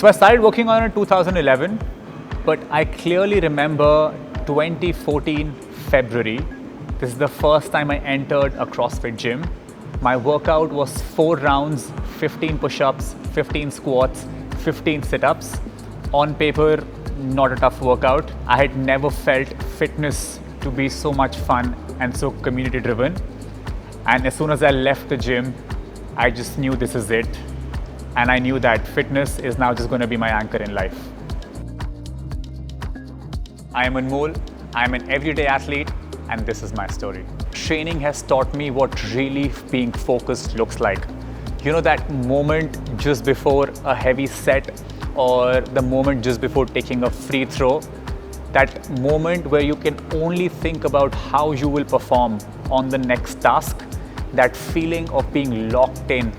So I started working on it in 2011, but I clearly remember 2014 February. This is the first time I entered a CrossFit gym. My workout was 4 rounds, 15 push-ups, 15 squats, 15 sit-ups. On paper, not a tough workout. I had never felt fitness to be so much fun and so community driven. And as soon as I left the gym, I just knew this is it. And I knew that fitness is now just going to be my anchor in life. I am Anmol, I am an everyday athlete, and this is my story. Training has taught me what really being focused looks like. You know, that moment just before a heavy set or the moment just before taking a free throw, that moment where you can only think about how you will perform on the next task, that feeling of being locked in,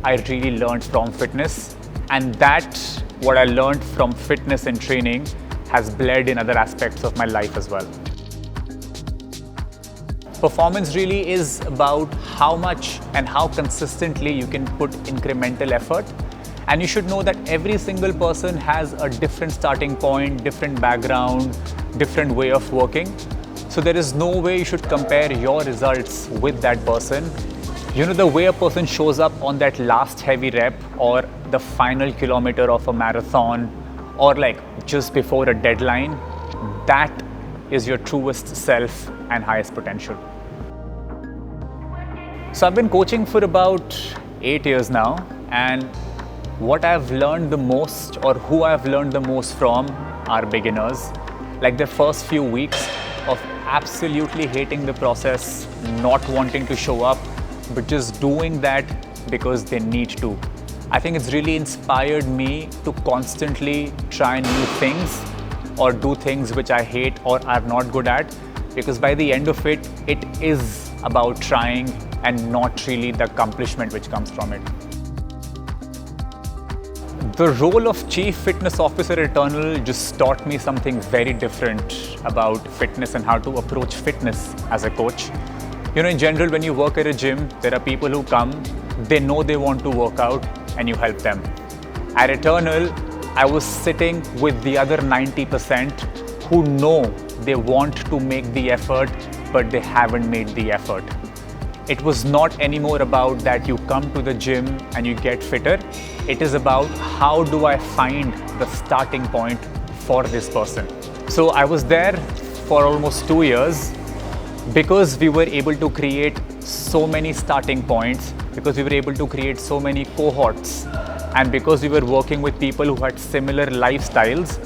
I really learned from fitness. And that, what I learned from fitness and training, has bled in other aspects of my life as well. Performance really is about how much and how consistently you can put incremental effort. And you should know that every single person has a different starting point, different background, different way of working. So there is no way you should compare your results with that person. You know, the way a person shows up on that last heavy rep or the final kilometer of a marathon or like just before a deadline, that is your truest self and highest potential. So I've been coaching for about 8 years now, and what I've learned the most, or who I've learned the most from, are beginners. Like the first few weeks of absolutely hating the process, not wanting to show up, but just doing that because they need to. I think it's really inspired me to constantly try new things or do things which I hate or are not good at, because by the end of it, it is about trying and not really the accomplishment which comes from it. The role of Chief Fitness Officer at Eternal just taught me something very different about fitness and how to approach fitness as a coach. You know, in general, when you work at a gym, there are people who come, they know they want to work out, and you help them. At Eternal, I was sitting with the other 90% who know they want to make the effort, but they haven't made the effort. It was not anymore about that you come to the gym and you get fitter. It is about how do I find the starting point for this person. So I was there for almost 2 years because we were able to create so many starting points, because we were able to create so many cohorts, and because we were working with people who had similar lifestyles.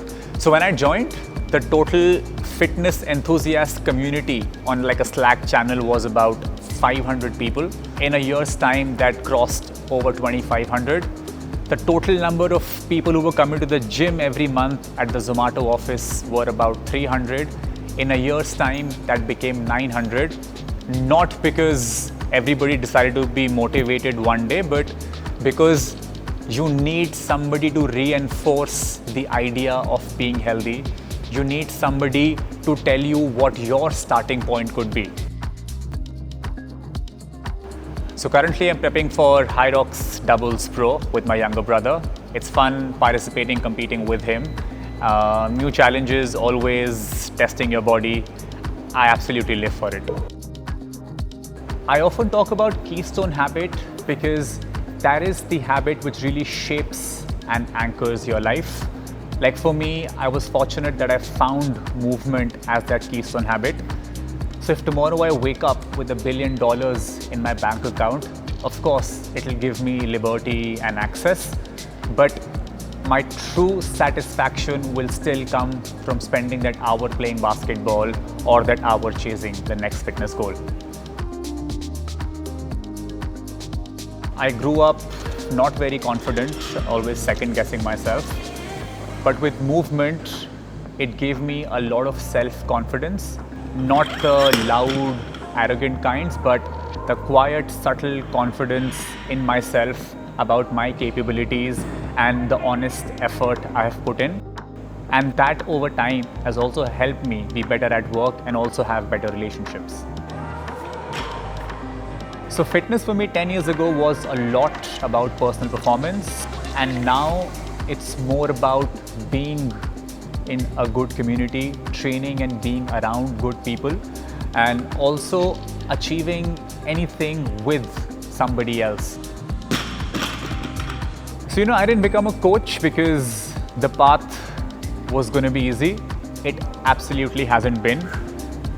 So when I joined, the total fitness enthusiast community on like a Slack channel was about 500 people. In a year's time, that crossed over 2,500. The total number of people who were coming to the gym every month at the Zomato office were about 300. In a year's time, that became 900. Not because everybody decided to be motivated one day, but because you need somebody to reinforce the idea of being healthy. You need somebody to tell you what your starting point could be. So currently I'm prepping for High Rocks Doubles Pro with my younger brother. It's fun participating, competing with him. New challenges, always testing your body. I absolutely live for it. I often talk about keystone habit because that is the habit which really shapes and anchors your life. Like for me, I was fortunate that I found movement as that keystone habit. So if tomorrow I wake up with $1 billion in my bank account, of course, it'll give me liberty and access, but my true satisfaction will still come from spending that hour playing basketball or that hour chasing the next fitness goal. I grew up not very confident, always second guessing myself. But with movement, it gave me a lot of self-confidence, not the loud, arrogant kinds, but the quiet, subtle confidence in myself about my capabilities and the honest effort I have put in. And that over time has also helped me be better at work and also have better relationships. So fitness for me 10 years ago was a lot about personal performance, and now it's more about being in a good community, training and being around good people, and also achieving anything with somebody else. So, I didn't become a coach because the path was going to be easy. It absolutely hasn't been.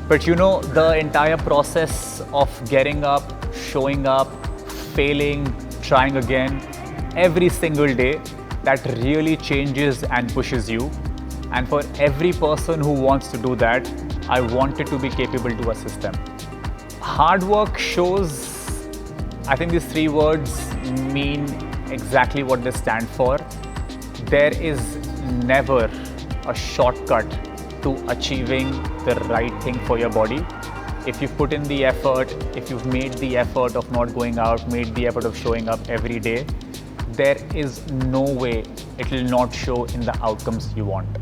But the entire process of getting up, showing up, failing, trying again, every single day, that really changes and pushes you. And for every person who wants to do that, I wanted to be capable to assist them. Hard work shows, I think these 3 words mean exactly what they stand for. There is never a shortcut to achieving the right thing for your body. If you've put in the effort, if you've made the effort of not going out, made the effort of showing up every day, there is no way it will not show in the outcomes you want.